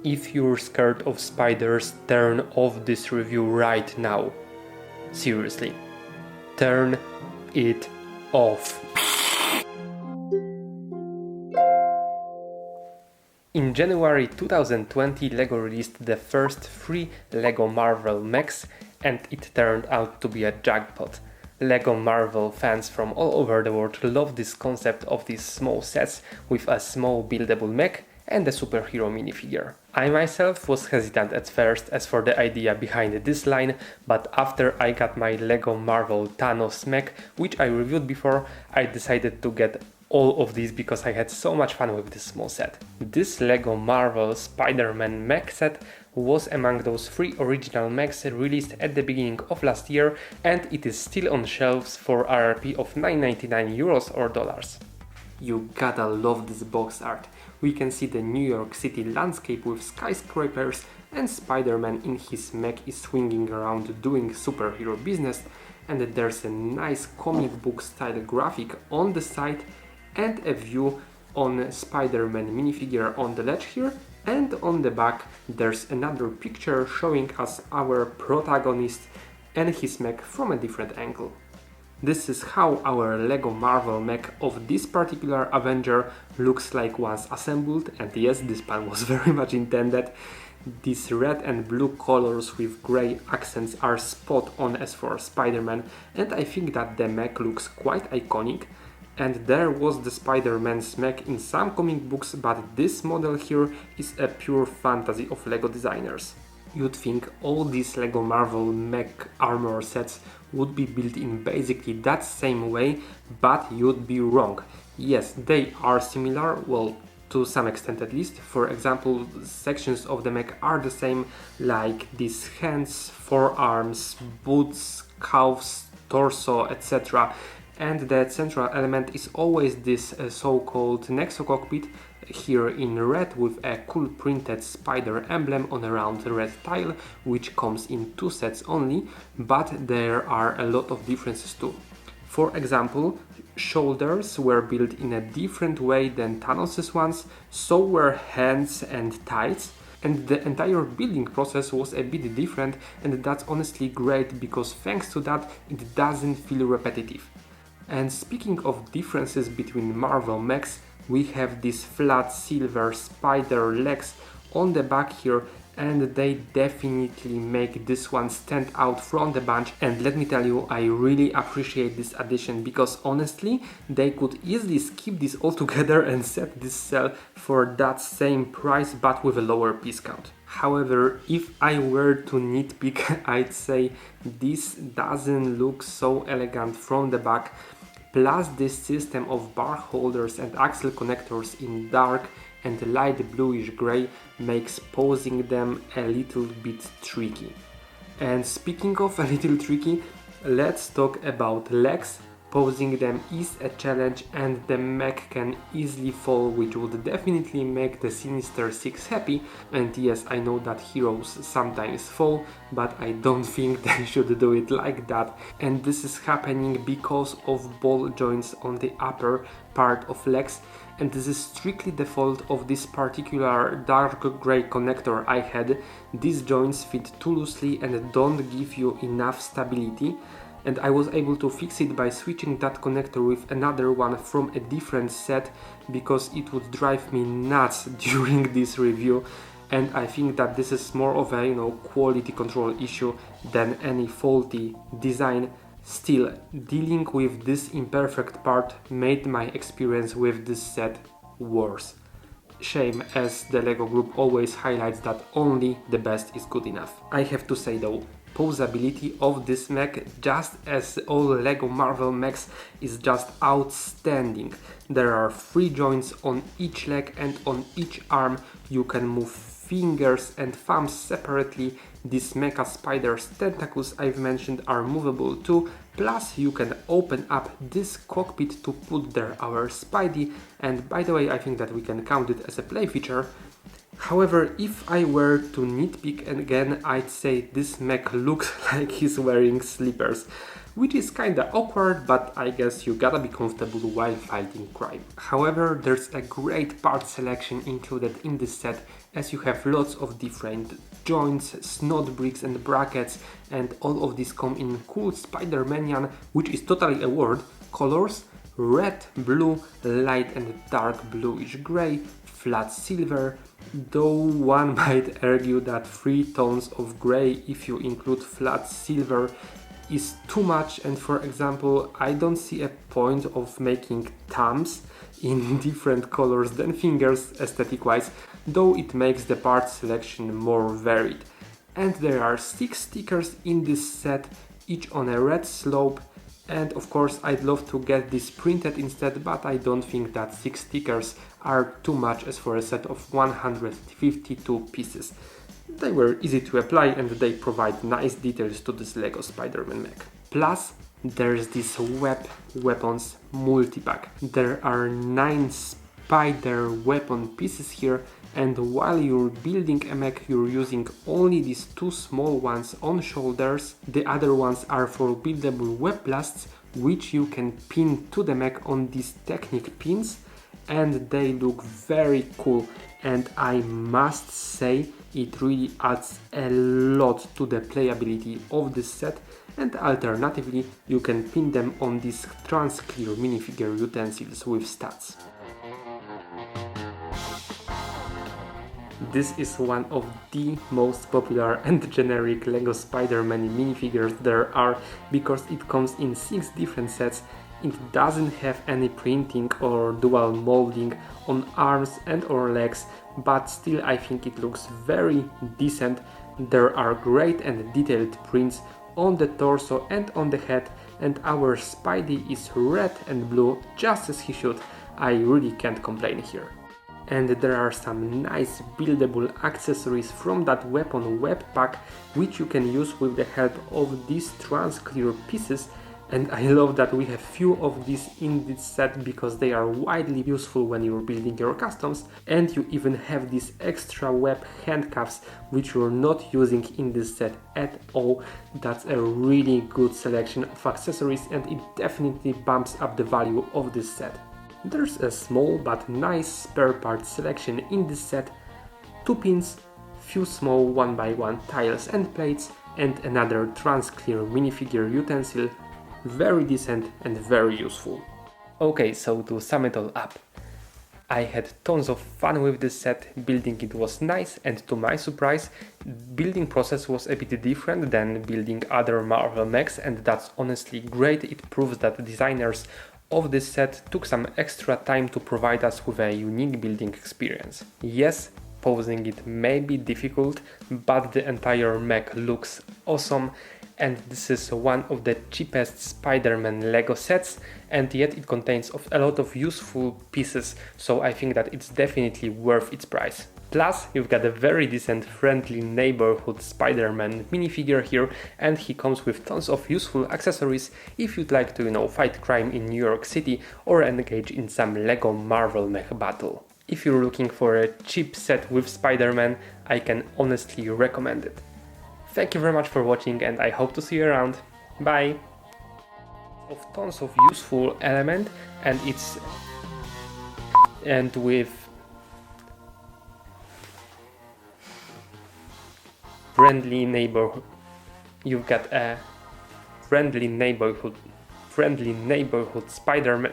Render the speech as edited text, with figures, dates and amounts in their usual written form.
If you're scared of spiders, turn off this review right now. Seriously. Turn it off. In January 2020, LEGO released the first free LEGO Marvel mechs, and it turned out to be a jackpot. LEGO Marvel fans from all over the world love this concept of these small sets with a small buildable mech and a superhero minifigure. I myself was hesitant at first as for the idea behind this line, but after I got my LEGO Marvel Thanos mech, which I reviewed before, I decided to get all of these because I had so much fun with this small set. This LEGO Marvel Spider-Man mech set was among those 3 original mechs released at the beginning of last year, and it is still on shelves for RRP of 9.99 euros or dollars. You gotta love this box art. We can see the New York City landscape with skyscrapers, and Spider-Man in his mech is swinging around doing superhero business, and there's a nice comic book style graphic on the side and a view on Spider-Man minifigure on the ledge here, and on the back there's another picture showing us our protagonist and his mech from a different angle. This is how our LEGO Marvel mech of this particular Avenger looks like once assembled, and yes, this pun was very much intended. These red and blue colors with grey accents are spot on as for Spider-Man, and I think that the mech looks quite iconic. And there was the Spider-Man's mech in some comic books, but this model here is a pure fantasy of LEGO designers. You'd think all these LEGO Marvel mech armor sets would be built in basically that same way, but you'd be wrong. Yes, they are similar, well, to some extent at least. For example, sections of the mech are the same, like these hands, forearms, boots, calves, torso, etc. And the central element is always this so-called Nexo cockpit, here in red with a cool printed spider emblem on a round red tile, which comes in 2 sets only, but there are a lot of differences too. For example, shoulders were built in a different way than Thanos' ones, so were hands and thighs, and the entire building process was a bit different, and that's honestly great because thanks to that it doesn't feel repetitive. And speaking of differences between Marvel mechs, we have these flat silver spider legs on the back here, and they definitely make this one stand out from the bunch. And let me tell you, I really appreciate this addition because honestly, they could easily skip this altogether and set this cell for that same price but with a lower piece count. However, if I were to nitpick, I'd say this doesn't look so elegant from the back. Plus, this system of bar holders and axle connectors in dark and light bluish grey makes posing them a little bit tricky. And speaking of a little tricky, let's talk about legs. Posing them is a challenge, and the mech can easily fall, which would definitely make the Sinister Six happy. And yes, I know that heroes sometimes fall, but I don't think they should do it like that. And this is happening because of ball joints on the upper part of legs, and this is strictly the fault of this particular dark grey connector I had. These joints fit too loosely and don't give you enough stability. And I was able to fix it by switching that connector with another one from a different set, because it would drive me nuts during this review, and I think that this is more of a quality control issue than any faulty design. Still, dealing with this imperfect part made my experience with this set worse. Shame, as the LEGO Group always highlights that only the best is good enough. I have to say though, posability of this mech, just as all LEGO Marvel mechs, is just outstanding. There are 3 joints on each leg and on each arm. You can move fingers and thumbs separately. These mecha spider's tentacles I've mentioned are movable too, plus you can open up this cockpit to put there our Spidey, and by the way, I think that we can count it as a play feature. However, if I were to nitpick again, I'd say this mech looks like he's wearing slippers. which is kinda awkward, but I guess you gotta be comfortable while fighting crime. However, there's a great part selection included in this set, as you have lots of different joints, snot bricks and brackets, and all of these come in cool Spider-Manian, which is totally a word, colors: red, blue, light and dark bluish grey, flat silver, though one might argue that 3 tones of grey, if you include flat silver, is too much, and for example, I don't see a point of making thumbs in different colors than fingers aesthetic wise, though it makes the part selection more varied. And there are 6 stickers in this set, each on a red slope, and of course I'd love to get this printed instead, but I don't think that 6 stickers are too much as for a set of 152 pieces. They were easy to apply and they provide nice details to this LEGO Spider-Man mech. Plus, there's this weapons multi-pack. There are 9 spider weapon pieces here, and while you're building a mech you're using only these 2 small ones on shoulders. The other ones are for buildable web blasts, which you can pin to the mech on these Technic pins, and they look very cool, and I must say it really adds a lot to the playability of this set. And alternatively you can pin them on these trans-clear minifigure utensils with stats. This is one of the most popular and generic LEGO Spider-Man minifigures there are, because it comes in 6 different sets. It doesn't have any printing or dual molding on arms and or legs, but still I think it looks very decent. There are great and detailed prints on the torso and on the head, and our Spidey is red and blue, just as he should. I really can't complain here. And there are some nice buildable accessories from that weapon web pack, which you can use with the help of these trans-clear pieces. And I love that we have few of these in this set, because they are widely useful when you're building your customs. And you even have these extra web handcuffs, which you're not using in this set at all. That's a really good selection of accessories, and it definitely bumps up the value of this set. There's a small but nice spare part selection in this set: 2 pins, few small 1x1 tiles and plates, and another trans-clear minifigure utensil. Very decent and very useful. Okay, so to sum it all up, I had tons of fun with this set. Building it was nice, and to my surprise, building process was a bit different than building other Marvel mechs, and that's honestly great. It proves that the designers of this set took some extra time to provide us with a unique building experience. Yes, posing it may be difficult, but the entire mech looks awesome, and this is one of the cheapest Spider-Man LEGO sets, and yet it contains a lot of useful pieces, so I think that it's definitely worth its price. Plus, you've got a very decent friendly neighborhood Spider-Man minifigure here, and he comes with tons of useful accessories if you'd like to, fight crime in New York City or engage in some LEGO Marvel mech battle. If you're looking for a cheap set with Spider-Man, I can honestly recommend it. Thank you very much for watching, and I hope to see you around. Bye! Of tons of useful element, and with friendly neighborhood. You've got a friendly neighborhood Spider-Man.